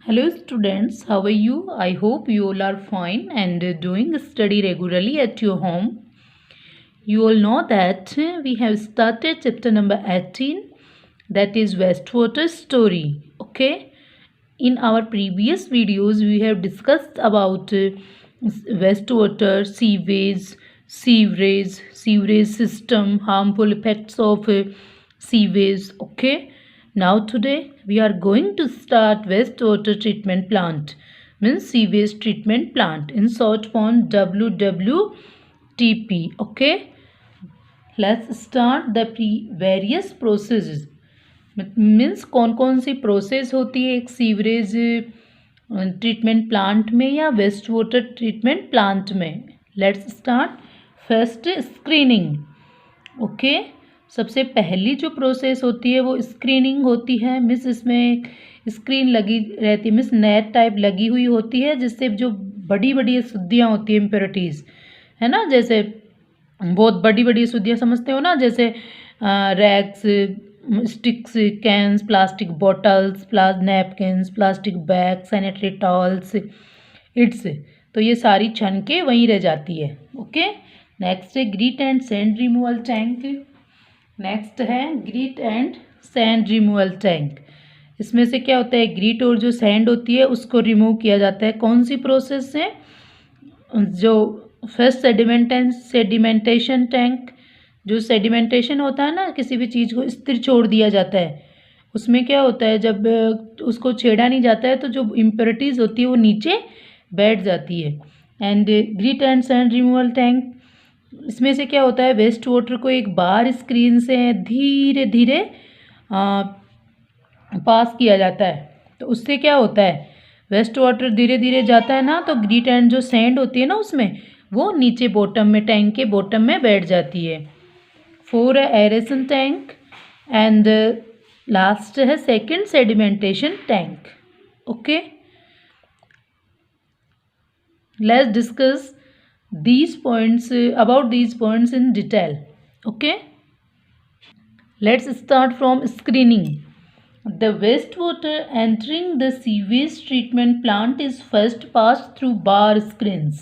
Hello students, how are you? I hope you all are fine and doing study regularly at your home. You all know that we have started chapter number 18, that is wastewater story. Okay, in our previous videos we have discussed about wastewater, sewerage system, harmful effects of sewage. Okay, now today we are going to start wastewater treatment plant, means sewage treatment plant, in short form WWTP. Okay, let's start the various processes. Means कौन कौन सी process होती है एक sewerage treatment plant में या waste water treatment plant में. Let's start. First, screening. Okay, सबसे पहली जो प्रोसेस होती है वो स्क्रीनिंग होती है. मिस इसमें स्क्रीन लगी रहती है, मिस नेट टाइप लगी हुई होती है, जिससे जो बड़ी बड़ी अशुद्धियाँ होती है, इम्प्योरिटीज़ है ना, जैसे बहुत बड़ी बड़ी अशुद्धियाँ समझते हो ना, जैसे rags, sticks, cans, plastic bottles, napkins, plastic bag, sanitary towels, it's, तो ये सारी छन के वहीं रह जाती है. ओके, नेक्स्ट है grit and sand removal tank. Next है grit and sand removal tank. इसमें से क्या होता है, ग्रीट और जो सैंड होती है उसको रिमूव किया जाता है. कौन सी प्रोसेस से? जो फर्स्ट सेडिमेंटेशन टैंक. जो सेडिमेंटेशन होता है ना, किसी भी चीज़ को स्थिर छोड़ दिया जाता है, उसमें क्या होता है, जब उसको छेड़ा नहीं जाता है तो जो इम्प्योरिटीज़ होती है वो नीचे बैठ जाती है. And greet and sand removal tank, इसमें से क्या होता है, वेस्ट वाटर को एक बार स्क्रीन से धीरे धीरे पास किया जाता है. तो उससे क्या होता है, वेस्ट वाटर धीरे धीरे जाता है ना, तो ग्रीट एंड जो सैंड होती है ना उसमें, वो नीचे बॉटम में, टैंक के बॉटम में बैठ जाती है. 4 है एरेशन टैंक. एंड लास्ट है second sedimentation tank. Okay, let's discuss these points about these points in detail. Okay, let's start from screening. The wastewater entering the sewage treatment plant is first passed through bar screens.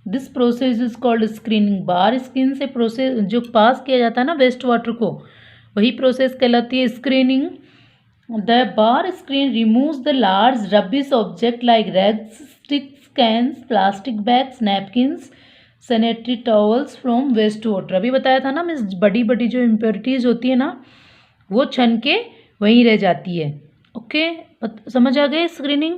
This process is called screening. bar screen से process जो पास किया जाता है ना waste water को, वही process कहलाती है screening. The bar screen removes the large rubbish object like rags, sticks, cans, plastic bags, napkins, sanitary towels from waste water. अभी बताया था ना मिस, बड़ी बड़ी जो इम्प्योरिटीज़ होती है ना वो छन के वहीं रह जाती है. ओके, समझ आ गए. स्क्रीनिंग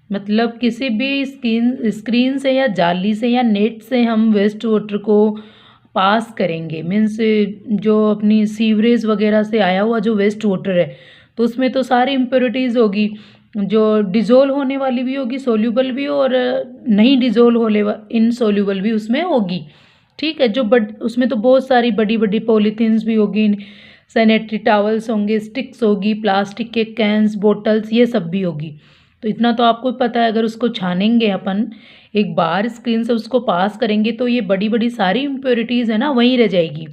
मतलब किसी भी स्क्रीन से या जाली से या नेट से हम वेस्ट वाटर को पास करेंगे, मीन्स जो अपनी सीवरेज वगैरह से आया हुआ जो वेस्ट वाटर है, तो उसमें तो सारी इम्प्योरिटीज़ होगी, जो डिज़ोल्व होने वाली भी होगी, सोल्यूबल भी, और नहीं डिज़ोल्व होने इनसोल्यूबल भी उसमें होगी. ठीक है, जो उसमें तो बहुत सारी बड़ी बड़ी पॉलीथीन्स भी होगी, सैनिटरी टॉवल्स होंगे, स्टिक्स होगी, प्लास्टिक के कैंस, बोटल्स, ये सब भी होगी. तो इतना तो आपको पता है. अगर उसको छानेंगे अपन एक बार स्क्रीन से, उसको पास करेंगे, तो ये बड़ी बड़ी सारी इम्प्योरिटीज़ है ना वहीं रह जाएगी.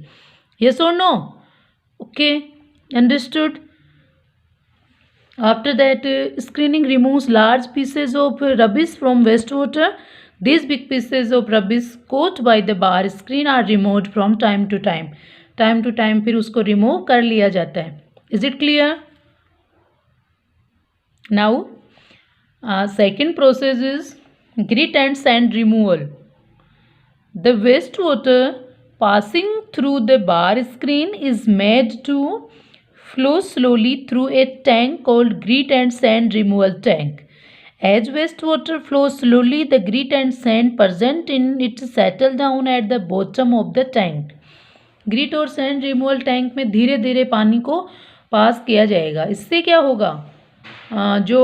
यस और no? Okay, understood. After that, screening removes large pieces of rubbish from wastewater. These big pieces of rubbish caught by the bar screen are removed from time to time. Time to time फिर उसको remove कर लिया जाता है. Is it clear? Now, second process is grit and sand removal. The wastewater passing through the bar screen is made to flow slowly through a tank called grit and sand removal tank. As wastewater flows slowly, the grit and sand present in it settle down at the bottom of the tank. Grit और sand removal tank में धीरे धीरे पानी को पास किया जाएगा. इससे क्या होगा, जो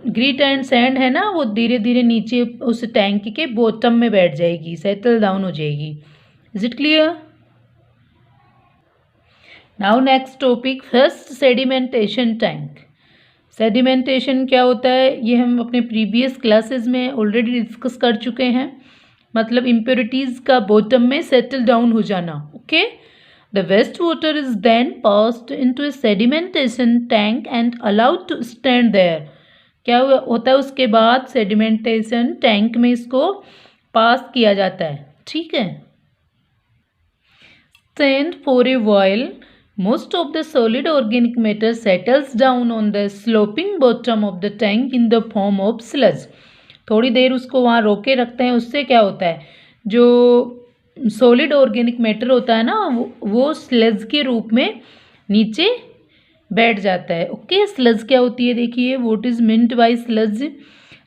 ग्रिट एंड सैंड है ना वो धीरे धीरे नीचे उस टैंक के बॉटम में बैठ जाएगी, सेटल डाउन हो जाएगी. Is it clear? Now next topic, first sedimentation tank. Sedimentation क्या होता है, ये हम अपने प्रीवियस क्लासेस में ऑलरेडी डिस्कस कर चुके हैं. मतलब इम्प्योरिटीज़ का बॉटम में सेटल डाउन हो जाना. Okay, the waste water is then passed into a sedimentation tank and allowed to stand there. क्या होता है उसके बाद सेडिमेंटेशन टैंक में इसको पास किया जाता है, ठीक है। Sand for a while, most of the solid organic matter settles down on the sloping bottom of the tank in the form of sludge. थोड़ी देर उसको वहाँ रोके रखते हैं, उससे क्या होता है, जो सॉलिड ऑर्गेनिक मैटर होता है ना वो स्लज के रूप में नीचे बैठ जाता है। ओके, स्लज क्या होती है देखिए, what is meant by sludge,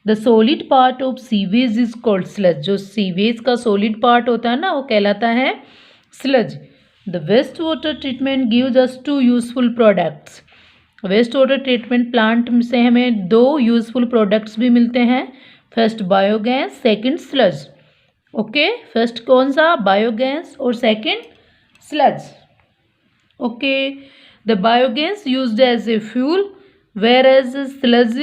the solid part of sewage is called sludge. जो सीवेज का सॉलिड पार्ट होता है ना वो कहलाता है sludge. The waste water treatment gives us two useful products. Waste water treatment plant से हमें दो यूजफुल प्रोडक्ट्स भी मिलते हैं, first biogas, second sludge. Okay, first कौन सा, बायोगैस, और second sludge. Okay, the biogas used as a fuel whereas sludge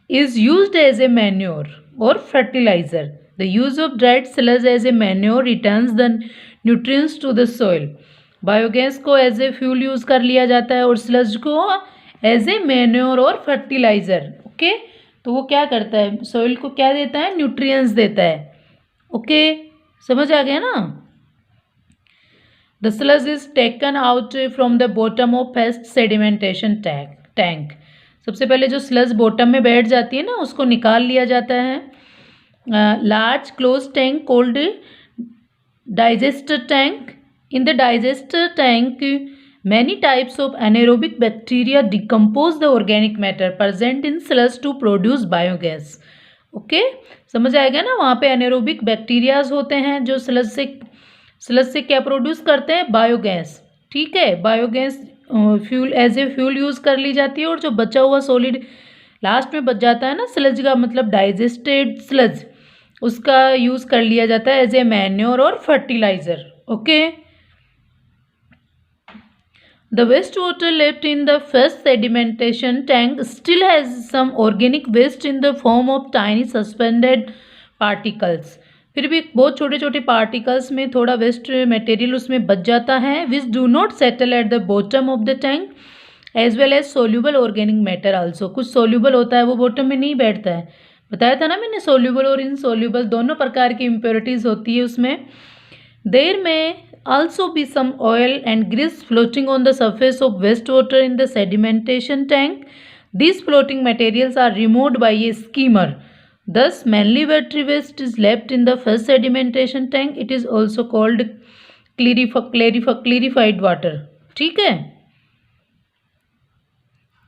is used as a manure or fertilizer. The use of dried sludge as a manure returns the nutrients to the soil. Biogas को as a fuel use कर लिया जाता है और sludge को as a manure और fertiliser. Okay, तो वो क्या करता है, सॉइल को क्या देता है, न्यूट्रिएंट्स देता है। ओके, समझ आ गया ना। The sludge is taken out from the bottom of first sedimentation tank. सबसे पहले जो स्लज बॉटम में बैठ जाती है ना उसको निकाल लिया जाता है। Large close tank called digester tank. In the digester tank many types of anaerobic bacteria decompose the organic matter present in sludge to produce biogas. Okay, समझ आएगा ना, वहाँ पे एनारोबिक बैक्टीरियाज होते हैं जो स्लज से क्या प्रोड्यूस करते हैं, बायोगैस। ठीक है, biogas fuel as a fuel use कर ली जाती है और जो बचा हुआ सॉलिड लास्ट में बच जाता है ना स्लज का, मतलब डाइजेस्टेड स्लज, उसका यूज़ कर लिया जाता है एज ए मैन्योर और fertiliser. Okay, the waste water left in the first sedimentation tank still has some organic waste in the form of tiny suspended particles. फिर भी बहुत छोटे छोटे पार्टिकल्स में थोड़ा वेस्ट मटेरियल उसमें बच जाता है, which do not settle at the bottom of the tank as well as soluble organic matter also. कुछ सोल्यूबल होता है वो बॉटम में नहीं बैठता है, बताया था ना मैंने, सोल्यूबल और इनसोल्यूबल दोनों प्रकार की इम्प्योरिटीज़ होती है उसमें। There may also be some oil and grease floating on the surface of waste water in the sedimentation tank. These floating materials are removed by a skimmer. Thus, mainly watery waste is left in the first sedimentation tank. It is also called clarified water. ठीक है,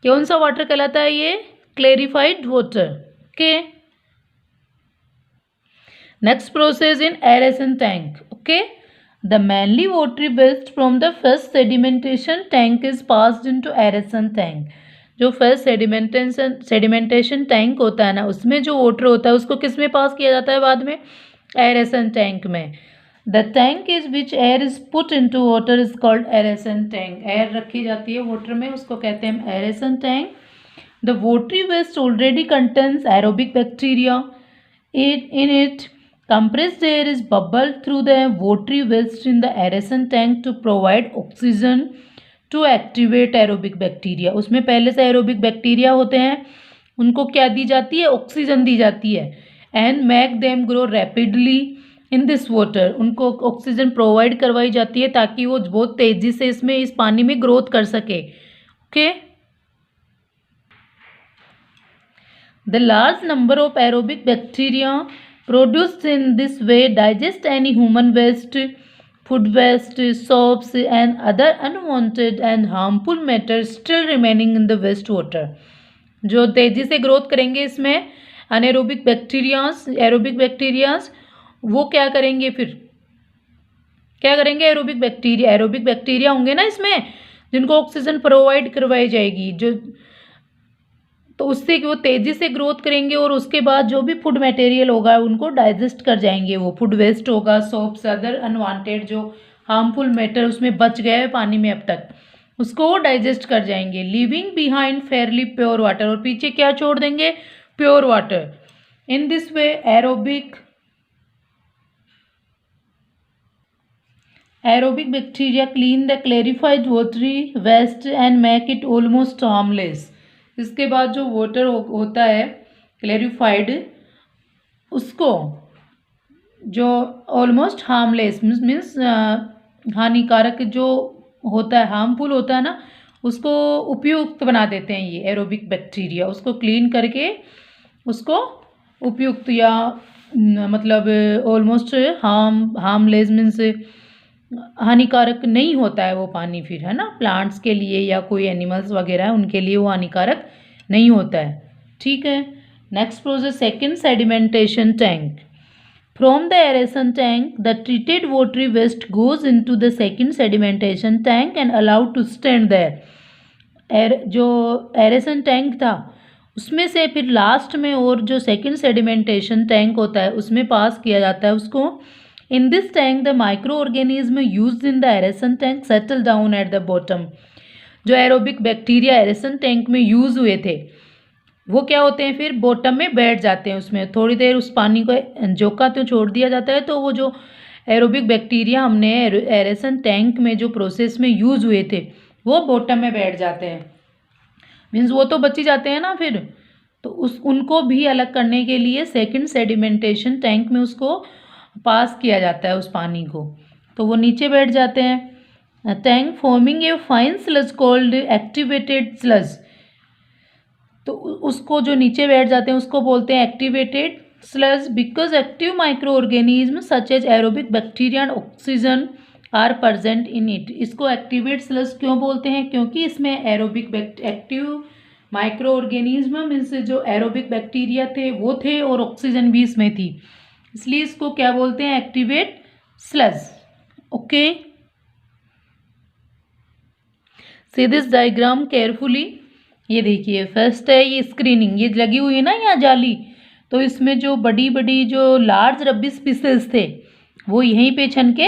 कौन सा water कहलाता है ये, clarified water. Okay, next process in aeration tank. Okay, the mainly watery waste from the first sedimentation tank is passed into aeration tank. जो first sedimentation tank होता है ना उसमें जो वाटर होता है उसको किस में पास किया जाता है बाद में, एरेशन टैंक में। The tank is which air is put into water is called aeration tank. Air रखी जाती है वाटर में उसको कहते हैं aeration tank. The watery waste already contains aerobic bacteria in it. compressed air is bubbled through the watery waste in the aeration tank to provide oxygen to activate aerobic bacteria. उसमें पहले से aerobic bacteria होते हैं, उनको क्या दी जाती है, oxygen दी जाती है। And make them grow rapidly in this water, उनको ऑक्सीजन प्रोवाइड करवाई जाती है ताकि वो बहुत तेज़ी से इसमें इस पानी में ग्रोथ कर सके। Okay, the large number of aerobic bacteria produced in this way digest any human waste, food waste, soaps and other unwanted and harmful matter still remaining in the waste water. जो तेज़ी से growth करेंगे इसमें anaerobic bacterias, aerobic bacterias, वो क्या करेंगे, फिर क्या करेंगे, एरोबिक बैक्टीरिया होंगे ना इसमें जिनको ऑक्सीजन प्रोवाइड करवाई जाएगी, जो तो उससे वो तेज़ी से ग्रोथ करेंगे और उसके बाद जो भी फूड मटेरियल होगा उनको डाइजेस्ट कर जाएंगे। वो फूड वेस्ट होगा, सोप्स, अदर अनवांटेड जो हार्मफुल मैटर उसमें बच गया है पानी में अब तक, उसको वो डाइजेस्ट कर जाएंगे। Leaving behind fairly pure water, और पीछे क्या छोड़ देंगे, pure water. In this way aerobic bacteria clean the clarified watery waste and make it almost harmless. इसके बाद जो वाटर होता है क्लैरिफाइड, उसको जो ऑलमोस्ट हार्मलेस मीन्स हानिकारक जो होता है, हार्मफुल होता है ना, उसको उपयुक्त बना देते हैं ये एरोबिक बैक्टीरिया। उसको क्लीन करके उसको उपयुक्त या मतलब ऑलमोस्ट हार्मलेस मीन्स हानिकारक नहीं होता है वो पानी फिर, है ना, प्लांट्स के लिए या कोई एनिमल्स वगैरह है उनके लिए वो हानिकारक नहीं होता है। ठीक है, next process second sedimentation tank. From the aeration tank, the treated watery waste goes into the second sedimentation tank and allowed to stand there. जो एरेशन टैंक था उसमें से फिर लास्ट में और जो सेकंड सेडिमेंटेशन टैंक होता है उसमें पास किया जाता है उसको। In this tank the micro organism used in the aeration tank settle down eight the bottom. जो एरोबिक बैक्टीरिया एरेशन टैंक में यूज़ हुए थे वो क्या होते हैं, फिर बॉटम में बैठ जाते हैं। उसमें थोड़ी देर उस पानी को झोंका तो छोड़ दिया जाता है, तो वो जो एरोबिक बैक्टीरिया हमने एरेशन टैंक में जो प्रोसेस में यूज़ हुए थे वो बॉटम में बैठ जाते हैं। मीन्स वो तो बच ही जाते हैं ना फिर, तो उनको भी अलग करने के लिए सेकंड सेडिमेंटेशन टैंक में उसको पास किया जाता है उस पानी को, तो वो नीचे बैठ जाते हैं। Tank forming a fine sludge called activated sludge. तो उसको जो नीचे बैठ जाते हैं उसको बोलते हैं activated sludge, because active microorganism such as aerobic bacteria and oxygen are present in it. इसको एक्टिवेट स्लज क्यों बोलते हैं, क्योंकि इसमें aerobic active microorganism means जो एरोबिक बैक्टीरिया थे वो थे और ऑक्सीजन भी इसमें थी, इसलिए इसको क्या बोलते हैं, activate sludge. Okay, see this diagram carefully. ये देखिए फर्स्ट है ये स्क्रीनिंग, ये लगी हुई है ना यहाँ जाली, तो इसमें जो बड़ी बड़ी जो लार्ज रब्बी स्पीसीज थे वो यहीं पे छन के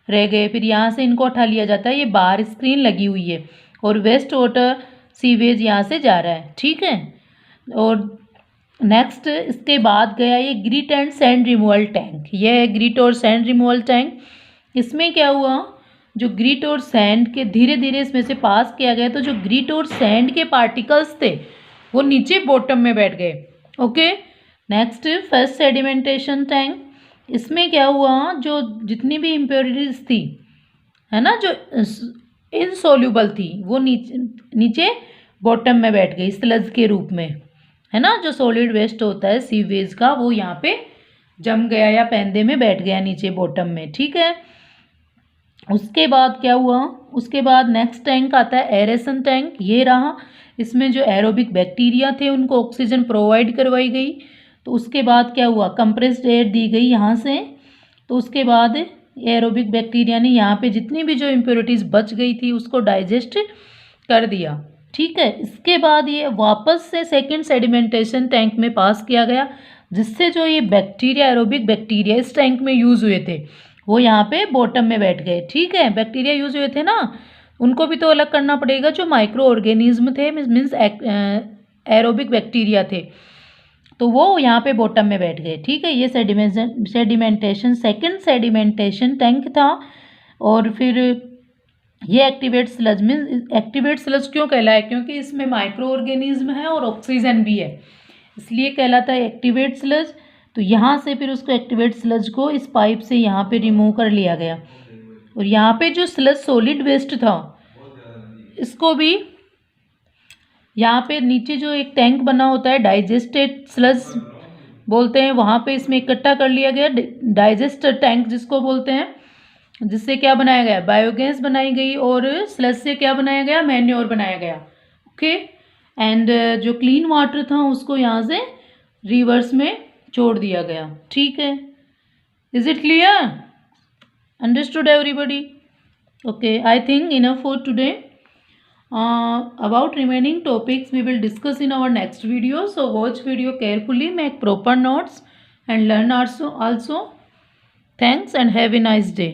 रह गए, फिर यहाँ से इनको उठा लिया जाता है। ये बाहर स्क्रीन लगी हुई है और वेस्ट वाटर सीवेज यहाँ से जा रहा है। ठीक है, और नेक्स्ट इसके बाद गया ये grit and sand removal tank. ये है ग्रिट और सैंड रिमूवल टैंक। इसमें क्या हुआ, जो ग्रिट और सैंड के धीरे धीरे इसमें से पास किया गया, तो जो ग्रिट और सैंड के पार्टिकल्स थे वो नीचे बॉटम में बैठ गए। Okay, next first sedimentation tank. इसमें क्या हुआ, जो जितनी भी इम्प्योरिटीज थी, है ना, जो इनसोल्यूबल थी वो नीचे बॉटम में बैठ गई स्लज के रूप में, है ना। जो सॉलिड वेस्ट होता है सीवेज का वो यहाँ पे जम गया या पैंदे में बैठ गया नीचे बॉटम में। ठीक है, उसके बाद क्या हुआ, उसके बाद नेक्स्ट टैंक आता है एरेशन टैंक। ये रहा, इसमें जो एरोबिक बैक्टीरिया थे उनको ऑक्सीजन प्रोवाइड करवाई गई। तो उसके बाद क्या हुआ, कंप्रेस्ड एयर दी गई यहाँ से, तो उसके बाद एरोबिक बैक्टीरिया ने यहाँ पे जितनी भी जो इम्प्योरिटीज़ बच गई थी उसको डाइजेस्ट कर दिया। ठीक है, इसके बाद ये वापस से सेकेंड सेडिमेंटेशन टैंक में पास किया गया, जिससे जो ये बैक्टीरिया एरोबिक बैक्टीरिया इस टैंक में यूज़ हुए थे वो यहाँ पे बॉटम में बैठ गए। ठीक है, बैक्टीरिया यूज़ हुए थे ना, उनको भी तो अलग करना पड़ेगा। जो माइक्रो ऑर्गेनिज्म थे मीन्स एरोबिक बैक्टीरिया थे, तो वो यहाँ पे बॉटम में बैठ गए। ठीक है, ये सेडिमेंटेशन सेकंड सेडिमेंटेशन टैंक था। और फिर ये activate sludge means activate sludge क्यों कहलाया, क्योंकि इसमें माइक्रो ऑर्गेनिज्म है और ऑक्सीजन भी है, इसलिए कहलाता है एक्टिवेट स्लज। तो यहाँ से फिर उसको एक्टिवेट स्लज को इस पाइप से यहाँ पे रिमूव कर लिया गया, और यहाँ पे जो स्लज सॉलिड वेस्ट था इसको भी यहाँ पे नीचे जो एक टैंक बना होता है डाइजेस्टेड स्लज बोलते हैं, वहाँ पे इसमें इकट्ठा कर लिया गया, डाइजेस्टर टैंक जिसको बोलते हैं, जिससे क्या बनाया गया, बायोगैस बनाई गई, और स्लज से क्या बनाया गया, मैन्योर बनाया गया। ओके, एंड जो क्लीन वाटर था उसको यहाँ से रिवर्स में छोड़ दिया गया। ठीक है, is it clear, understood everybody? Okay, I think enough for today. About remaining topics we will discuss in our next video, so watch video carefully, make proper notes and learn also. Thanks and have a nice day.